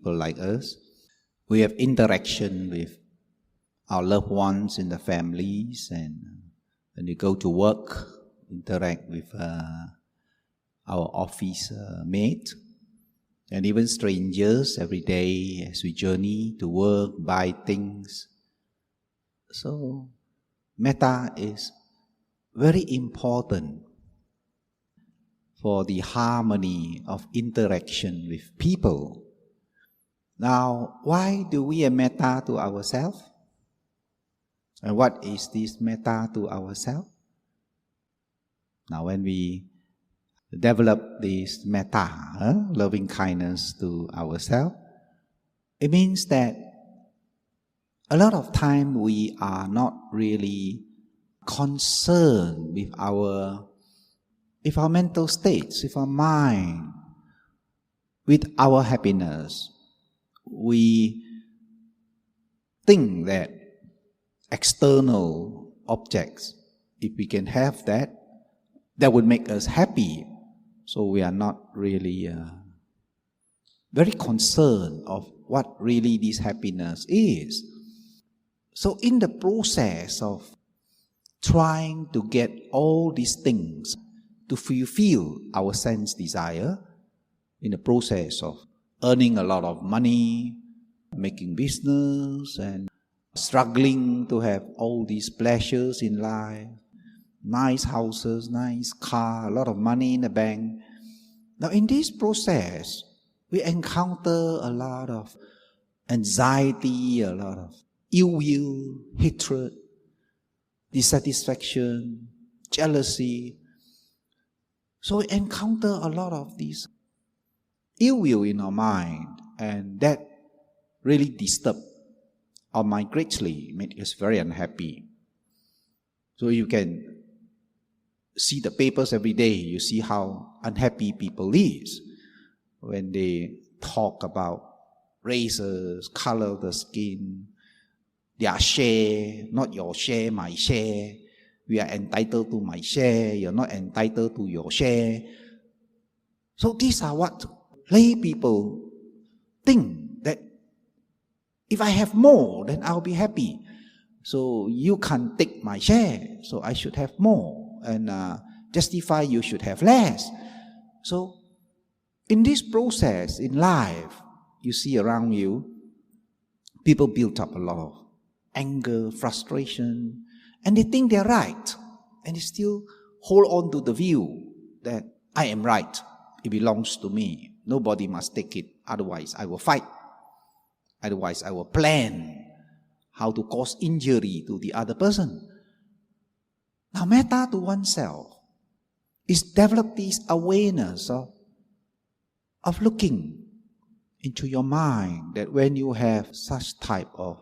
people like us. We have interaction with our loved ones in the families, and when we go to work, interact with our office mate, and even strangers every day as we journey to work, buy things. So, metta is very important for the harmony of interaction with people. Now, why do we have metta to ourselves? And what is this metta to ourselves? Now, when we develop this metta, loving kindness to ourselves, it means that a lot of time we are not really concerned with our mental states, with our mind, with our happiness. We think that external objects, if we can have that, that would make us happy. So we are not really very concerned of what really this happiness is. So in the process of trying to get all these things to fulfill our sense desire, in the process of earning a lot of money, making business, and struggling to have all these pleasures in life, nice houses, nice car, a lot of money in the bank. Now in this process, we encounter a lot of anxiety, a lot of ill will, hatred, dissatisfaction, jealousy. So we encounter a lot of these ill will in our mind, and that really disturbs our mind greatly, makes us very unhappy. So you can see the papers every day, you see how unhappy people is when they talk about races, color of the skin, their share, not your share, my share. We are entitled to my share, you're not entitled to your share. So these are what lay people think, that if I have more, then I'll be happy. So you can't take my share, so I should have more, and justify you should have less. So in this process in life, you see around you, people build up a lot of anger, frustration, and they think they're right, and they still hold on to the view that I am right, it belongs to me, nobody must take it, otherwise I will fight, otherwise I will plan how to cause injury to the other person. Now, metta to oneself is develop this awareness of looking into your mind, that when you have such type of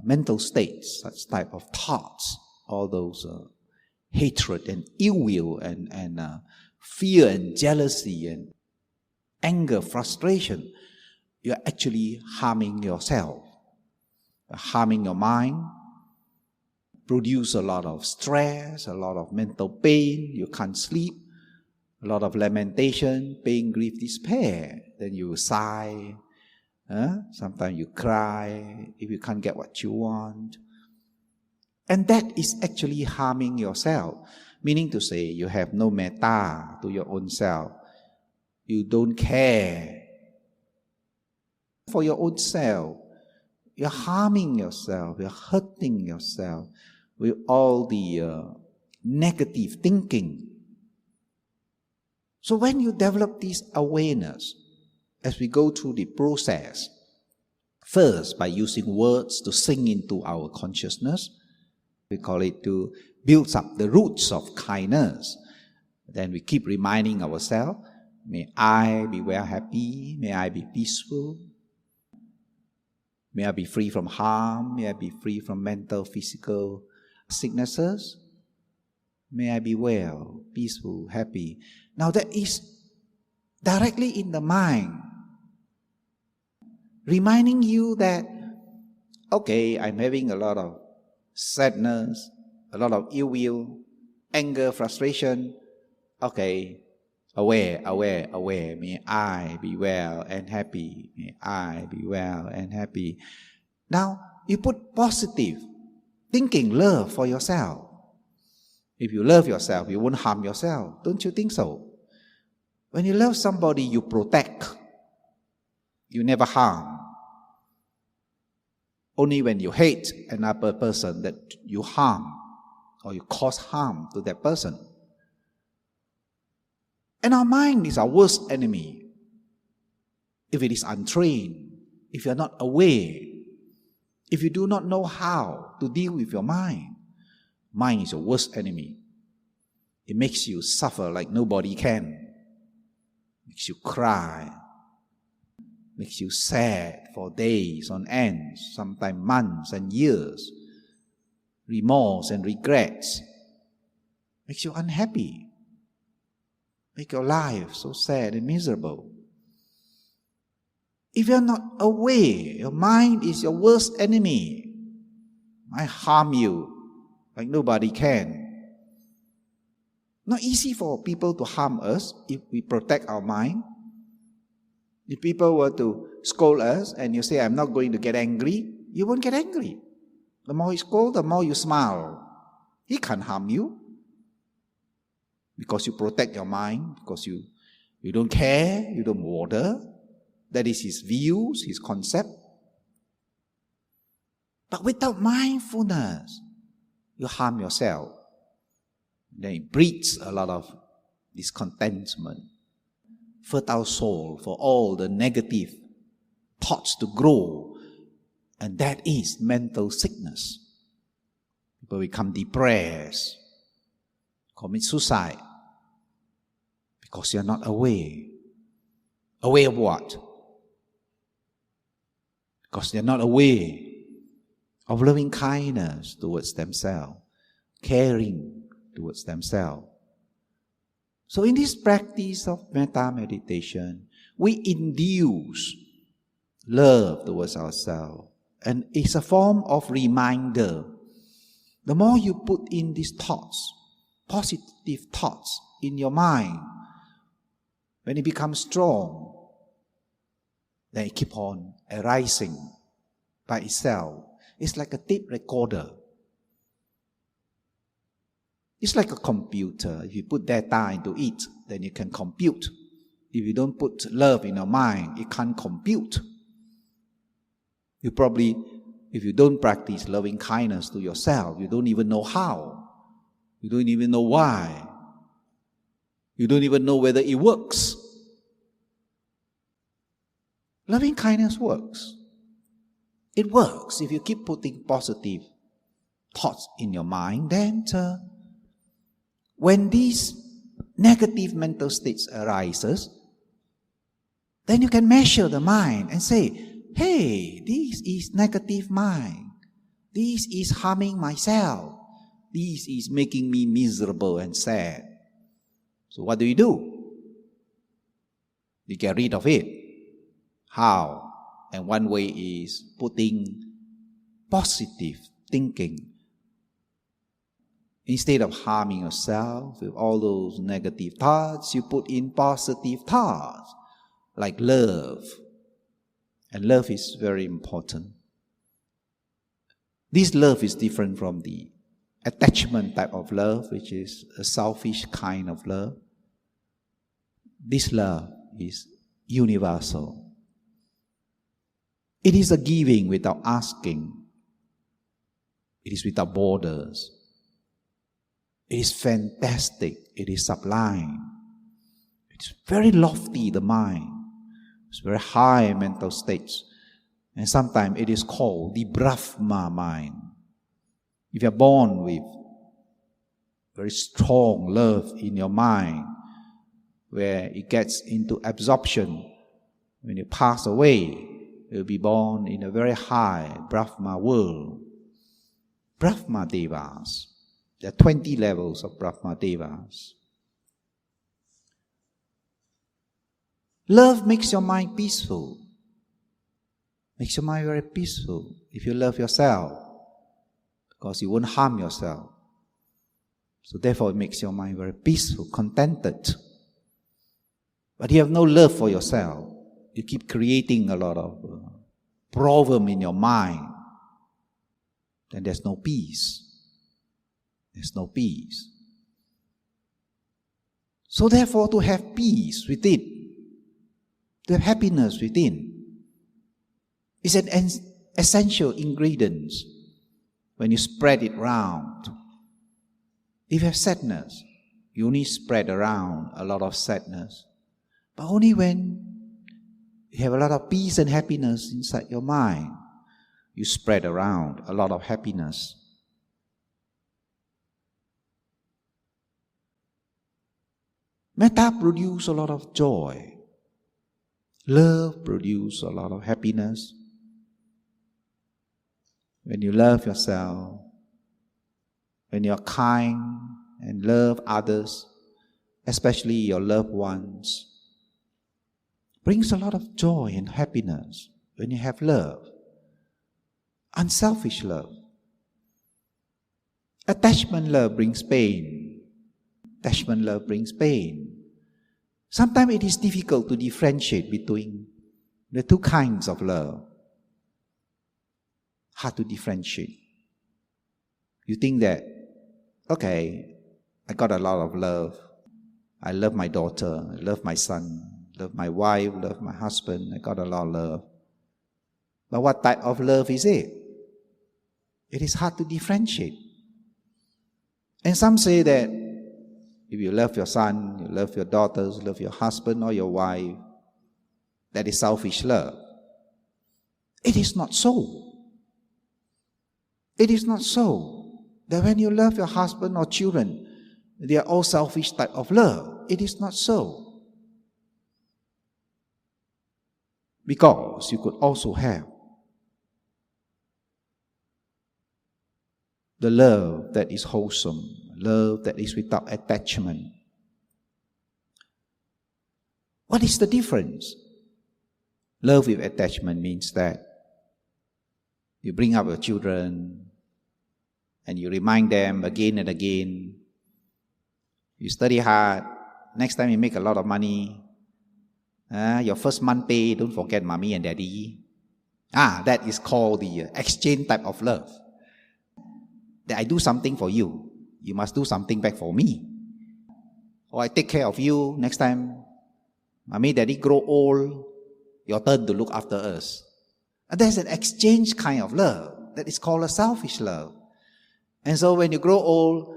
mental states, such type of thoughts, all those hatred and ill will and fear and jealousy and anger, frustration, you're actually harming yourself, harming your mind, produce a lot of stress, a lot of mental pain, you can't sleep, a lot of lamentation, pain, grief, despair. Then you sigh, sometimes you cry if you can't get what you want. And that is actually harming yourself, meaning to say you have no metta to your own self. You don't care for your own self. You're harming yourself, you're hurting yourself with all the negative thinking. So when you develop this awareness, as we go through the process, first by using words to sink into our consciousness, we call it to build up the roots of kindness. Then we keep reminding ourselves, may I be well happy, may I be peaceful, may I be free from harm, may I be free from mental, physical sicknesses, may I be well, peaceful, happy. Now that is directly in the mind, reminding you that, okay, I'm having a lot of sadness, a lot of ill will, anger, frustration. Okay, Aware, aware, aware. May I be well and happy. May I be well and happy. Now, you put positive thinking, love for yourself. If you love yourself, you won't harm yourself. Don't you think so? When you love somebody, you protect. You never harm. Only when you hate another person that you harm or you cause harm to that person. And our mind is our worst enemy. If it is untrained, if you are not aware, if you do not know how to deal with your mind is your worst enemy. It makes you suffer like nobody can. Makes you cry. Makes you sad for days on end, sometimes months and years. Remorse and regrets. Makes you unhappy. Make your life so sad and miserable. If you're not aware, your mind is your worst enemy. Might harm you like nobody can. Not easy for people to harm us if we protect our mind. If people were to scold us and you say, I'm not going to get angry, you won't get angry. The more you scold, the more you smile. He can't harm you. Because you protect your mind, because you don't care, you don't bother. That is his views, his concept. But without mindfulness, you harm yourself. Then it breeds a lot of discontentment. Fertile soil for all the negative thoughts to grow. And that is mental sickness. People become depressed, commit suicide, because you are not aware. Aware of what? Because they are not aware of loving kindness towards themselves, caring towards themselves. So in this practice of metta meditation, we induce love towards ourselves. And it's a form of reminder. The more you put in these thoughts, positive thoughts in your mind, when it becomes strong, then it keeps on arising by itself. It's like a tape recorder. It's like a computer. If you put data into it, then you can compute. If you don't put love in your mind, it can't compute. You probably, if you don't practice loving kindness to yourself, you don't even know how. You don't even know why. You don't even know whether it works. Loving kindness works. It works if you keep putting positive thoughts in your mind. Then when these negative mental states arises, then you can measure the mind and say, hey, this is negative mind. This is harming myself. This is making me miserable and sad. So what do? You get rid of it. How? And one way is putting positive thinking. Instead of harming yourself with all those negative thoughts, you put in positive thoughts, like love. And love is very important. This love is different from the attachment type of love, which is a selfish kind of love. This love is universal. It is a giving without asking. It is without borders. It is fantastic. It is sublime. It's very lofty, the mind. It's very high mental states. And sometimes it is called the Brahma mind. If you are born with very strong love in your mind, where it gets into absorption, when you pass away, you'll be born in a very high Brahma world. Brahma Devas. There are 20 levels of Brahma Devas. Love makes your mind peaceful. Makes your mind very peaceful if you love yourself, because you won't harm yourself. So therefore it makes your mind very peaceful, contented. but you have no love for yourself, you keep creating a lot of problem in your mind, then there's no peace. There's no peace. So therefore, to have peace within, to have happiness within, is an essential ingredient. When you spread it around, if you have sadness, you only spread around a lot of sadness. But only when you have a lot of peace and happiness inside your mind, you spread around a lot of happiness. Metta produces a lot of joy. Love produces a lot of happiness. When you love yourself, when you're kind and love others, especially your loved ones, brings a lot of joy and happiness when you have love. Unselfish love. Attachment love brings pain. Attachment love brings pain. Sometimes it is difficult to differentiate between the two kinds of love. Hard to differentiate. You think that, okay, I got a lot of love. I love my daughter, I love my son, love my wife, love my husband, I got a lot of love. But what type of love is it? It is hard to differentiate. And some say that if you love your son, you love your daughters, love your husband or your wife, that is selfish love. It is not so. It is not so that when you love your husband or children, they are all selfish type of love. It is not so. Because you could also have the love that is wholesome, love that is without attachment. What is the difference? Love with attachment means that you bring up your children and you remind them again and again. You study hard. Next time you make a lot of money. Your first month pay, don't forget mommy and daddy. That is called the exchange type of love. That I do something for you, you must do something back for me. Or I take care of you. Next time mommy, daddy grow old, your turn to look after us. And there's an exchange kind of love that is called a selfish love. And so when you grow old,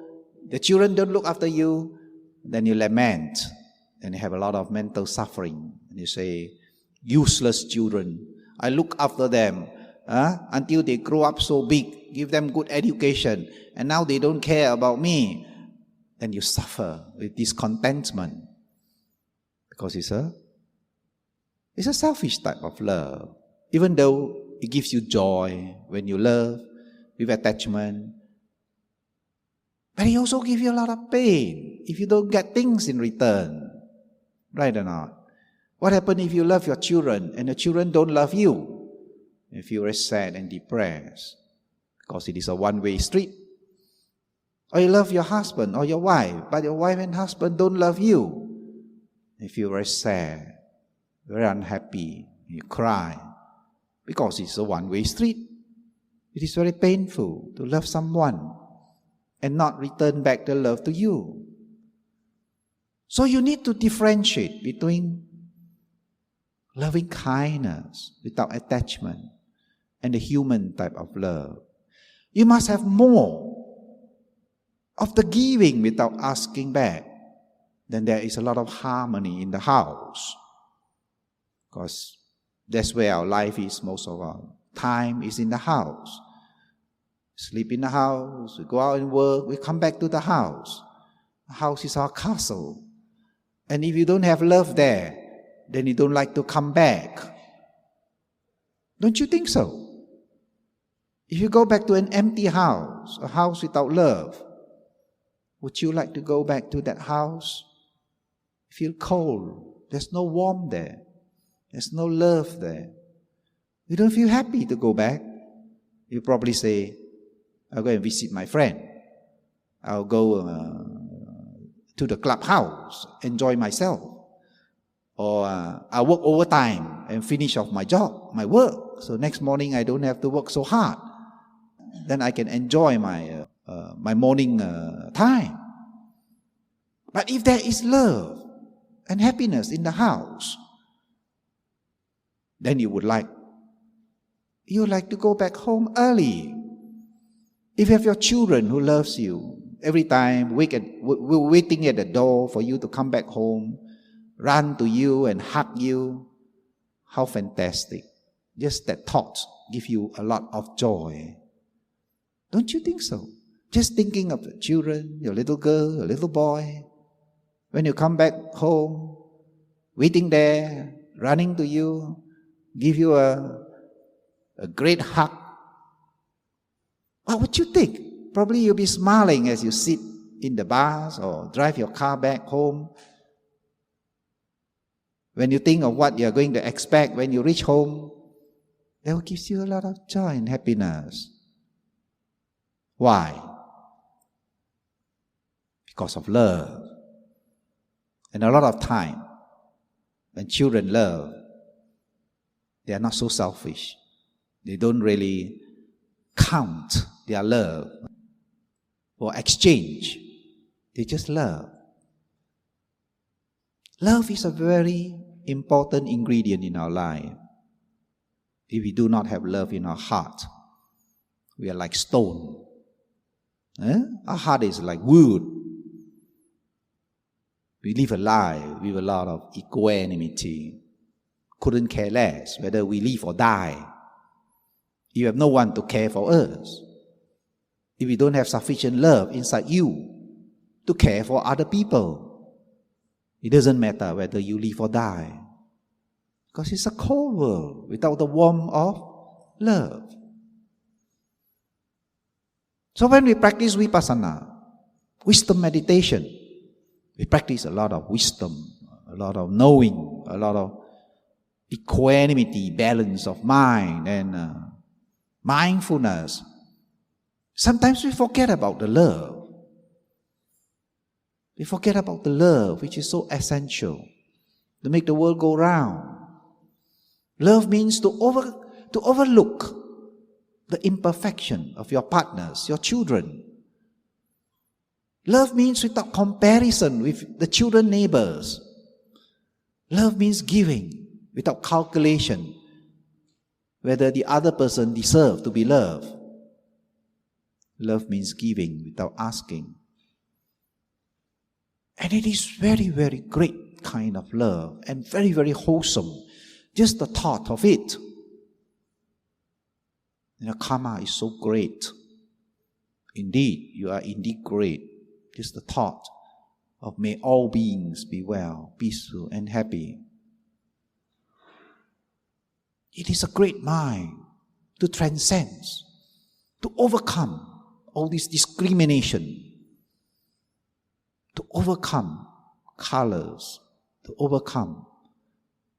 the children don't look after you, then you lament, and you have a lot of mental suffering. And you say, useless children, I look after them until they grow up so big, give them good education, and now they don't care about me. Then you suffer with discontentment, because it's a selfish type of love. Even though it gives you joy when you love with attachment, but it also gives you a lot of pain if you don't get things in return. Right or not? What happens if you love your children and the children don't love you? You feel very sad and depressed because it is a one-way street. Or you love your husband or your wife, but your wife and husband don't love you. You feel very sad, very unhappy. You cry because it's a one-way street. It is very painful to love someone and not return back the love to you. So you need to differentiate between loving kindness without attachment and the human type of love. You must have more of the giving without asking back. Then there is a lot of harmony in the house. Because that's where our life is. Most of our time is in the house. Sleep in the house, we go out and work, we come back to the house. The house is our castle. And if you don't have love there, then you don't like to come back. Don't you think so? If you go back to an empty house, a house without love, would you like to go back to that house? You feel cold. There's no warmth there. There's no love there. You don't feel happy to go back. You probably say, I'll go and visit my friend. I'll go to the clubhouse, enjoy myself. Or I work overtime and finish off my job, my work. So next morning I don't have to work so hard. Then I can enjoy my morning time. But if there is love and happiness in the house, then you would like to go back home early. If you have your children who loves you, every time we're waiting at the door for you to come back home, run to you and hug you, how fantastic. Just that thought give you a lot of joy. Don't you think so? Just thinking of the children, your little girl, your little boy, when you come back home, waiting there, running to you, give you a great hug. What would you think? Probably you'll be smiling as you sit in the bus or drive your car back home. When you think of what you're going to expect when you reach home, that will give you a lot of joy and happiness. Why? Because of love. And a lot of time, when children love, they are not so selfish. They don't really count their love for exchange. They just love. Love is a very important ingredient in our life. If we do not have love in our heart, we are like stone. Our heart is like wood. We live a life with a lot of equanimity. Couldn't care less whether we live or die. You have no one to care for us. If you don't have sufficient love inside you to care for other people, it doesn't matter whether you live or die. Because it's a cold world without the warmth of love. So when we practice vipassana, wisdom meditation, we practice a lot of wisdom, a lot of knowing, a lot of equanimity, balance of mind, and mindfulness. Sometimes we forget about the love. We forget about the love, which is so essential to make the world go round. Love means to overlook the imperfection of your partners, your children. Love means without comparison with the children neighbors. Love means giving without calculation whether the other person deserves to be loved. Love means giving without asking. And it is very, very great kind of love and very, very wholesome. Just the thought of it. Karma is so great. Indeed, you are indeed great. Just the thought of may all beings be well, peaceful and happy. It is a great mind to transcend, to overcome all this discrimination, to overcome colors, to overcome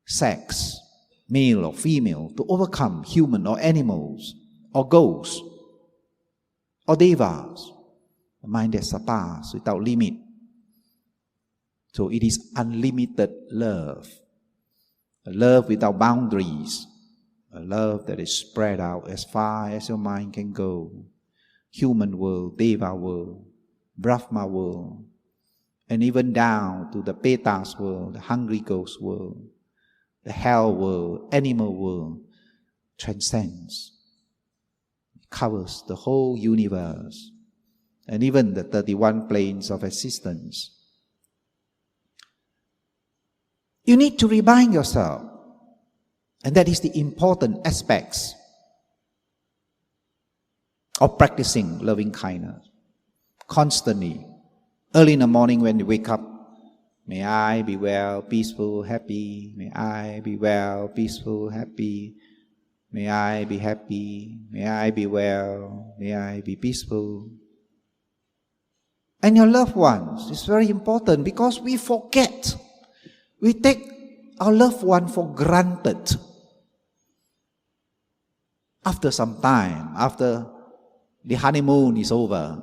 sex, male or female, to overcome human or animals, or ghosts, or devas. A mind that surpasses without limit. So it is unlimited love. A love without boundaries. A love that is spread out as far as your mind can go. Human world, Deva world, Brahma world, and even down to the Petas world, the hungry ghost world, the hell world, animal world, transcends. It covers the whole universe and even the 31 planes of existence. You need to remind yourself, and that is the important aspects of practicing loving kindness. Constantly, early in the morning when you wake up, may I be well, peaceful, happy. May I be well, peaceful, happy. May I be happy. May I be well. May I be peaceful. And your loved ones is very important because we forget. We take our loved one for granted. After some time, after the honeymoon is over,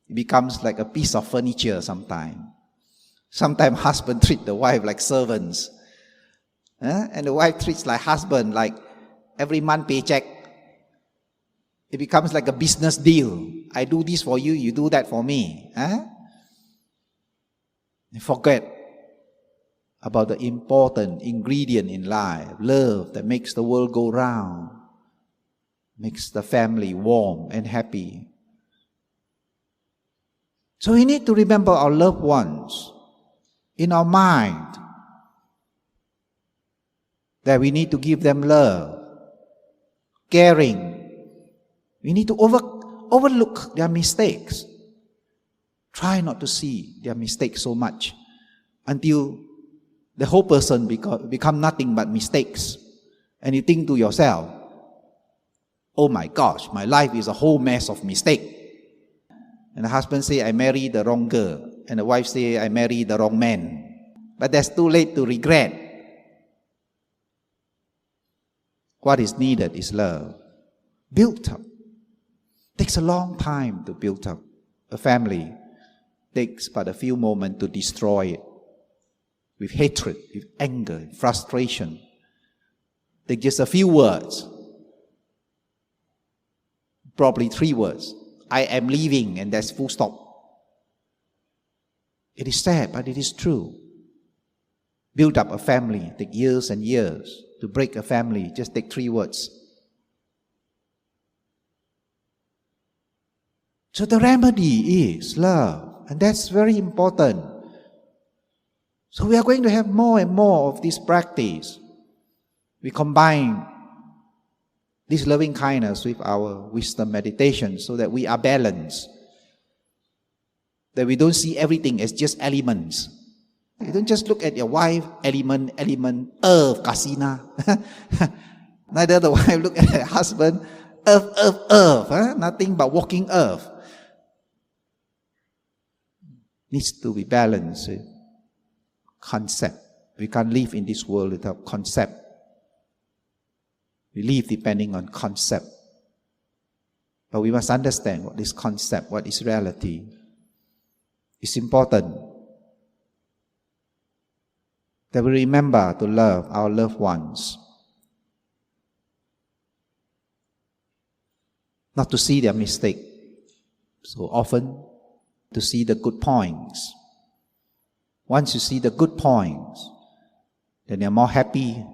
it becomes like a piece of furniture sometimes. Sometimes husband treat the wife like servants. And the wife treats like husband, like every month paycheck. It becomes like a business deal. I do this for you, you do that for me. You forget about the important ingredient in life, love that makes the world go round, makes the family warm and happy. So we need to remember our loved ones in our mind, that we need to give them love, caring. We need to overlook their mistakes. Try not to see their mistakes so much until the whole person become nothing but mistakes. And you think to yourself, oh my gosh, my life is a whole mess of mistakes. And the husband say, I married the wrong girl. And the wife say, I married the wrong man. But that's too late to regret. What is needed is love. Built up. Takes a long time to build up. A family takes but a few moments to destroy it. With hatred, with anger, frustration. Take just a few words. Probably 3 words. I am leaving, and that's full stop. It is sad, but it is true. Build up a family, take years and years. To break a family, just take 3 words. So the remedy is love, and that's very important. So we are going to have more and more of this practice. We combine this loving kindness with our wisdom meditation so that we are balanced. That we don't see everything as just elements. You don't just look at your wife, element, earth, kasina. Neither the wife look at her husband, earth. Nothing but walking earth. Needs to be balanced. Concept. We can't live in this world without concept. We live depending on concept. But we must understand what is concept, what is reality. It's important that we remember to love our loved ones. Not to see their mistake so often, to see the good points. Once you see the good points, then you're more happy,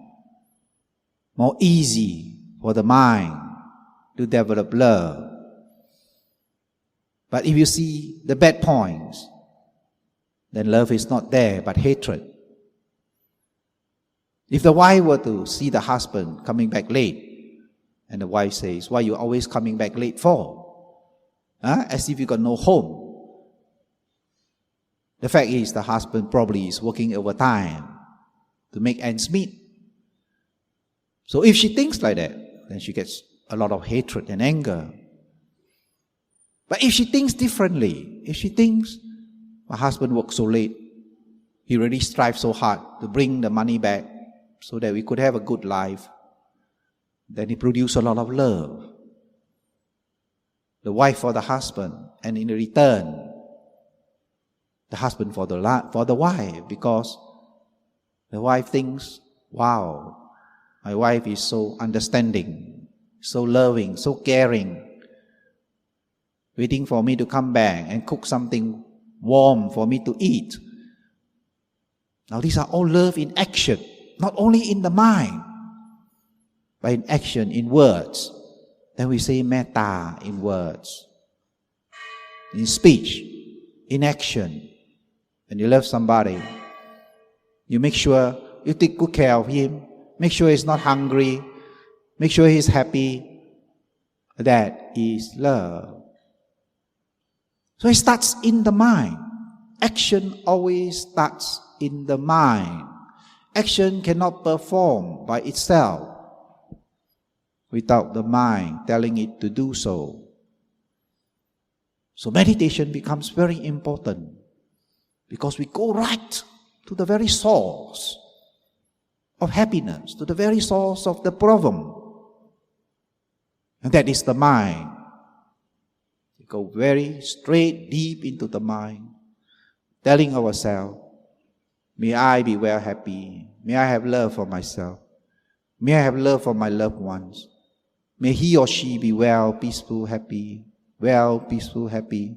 more easy for the mind to develop love. But if you see the bad points, then love is not there, but hatred. If the wife were to see the husband coming back late, and the wife says, why are you always coming back late for? As if you got no home. The fact is, the husband probably is working overtime to make ends meet. So if she thinks like that, then she gets a lot of hatred and anger. But if she thinks differently, if she thinks, my husband works so late, he really strives so hard to bring the money back so that we could have a good life, then he produces a lot of love. The wife for the husband, and in return, the husband for the wife, because the wife thinks, wow, my wife is so understanding, so loving, so caring, waiting for me to come back and cook something warm for me to eat. Now these are all love in action, not only in the mind, but in action, in words. Then we say metta in words, in speech, in action. When you love somebody, you make sure you take good care of him, make sure he's not hungry, make sure he's happy. That is love. So it starts in the mind. Action always starts in the mind. Action cannot perform by itself without the mind telling it to do so. So meditation becomes very important because we go right to the very source of happiness, to the very source of the problem. And that is the mind. We go very straight, deep into the mind, telling ourselves, may I be well happy, May I have love for myself. May I have love for my loved ones. May he or she be well, peaceful, happy. Well, peaceful, happy.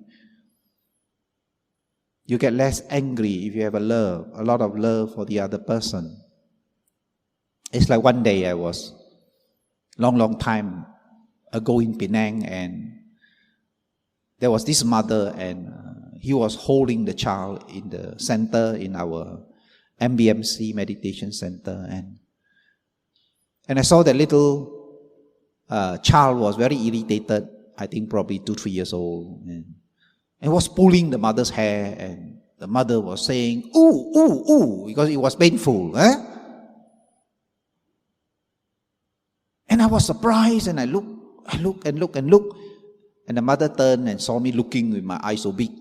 You get less angry if you have a lot of love for the other person. It's like one day I was, long time ago in Penang, and there was this mother, and he was holding the child in the center in our MBMC meditation center, and I saw that little child was very irritated, I think probably 2-3 years old, and was pulling the mother's hair, and the mother was saying, ooh, ooh, ooh, because it was painful. And I was surprised, and I looked, and the mother turned and saw me looking with my eyes so big.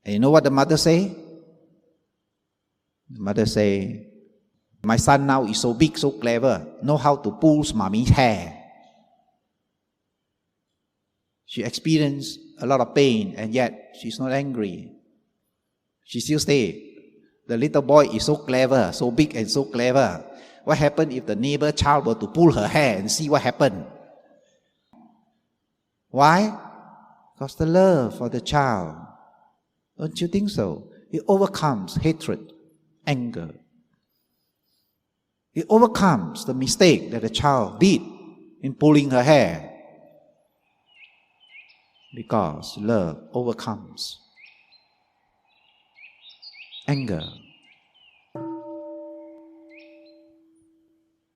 And you know what the mother say? The mother say, my son now is so big, so clever, know how to pull mommy's hair. She experienced a lot of pain, and yet she's not angry. She still stays. The little boy is so clever, so big and so clever. What happened if the neighbor child were to pull her hair and see what happened? Why? Because the love for the child. Don't you think so? It overcomes hatred, anger. It overcomes the mistake that the child did in pulling her hair. Because love overcomes anger.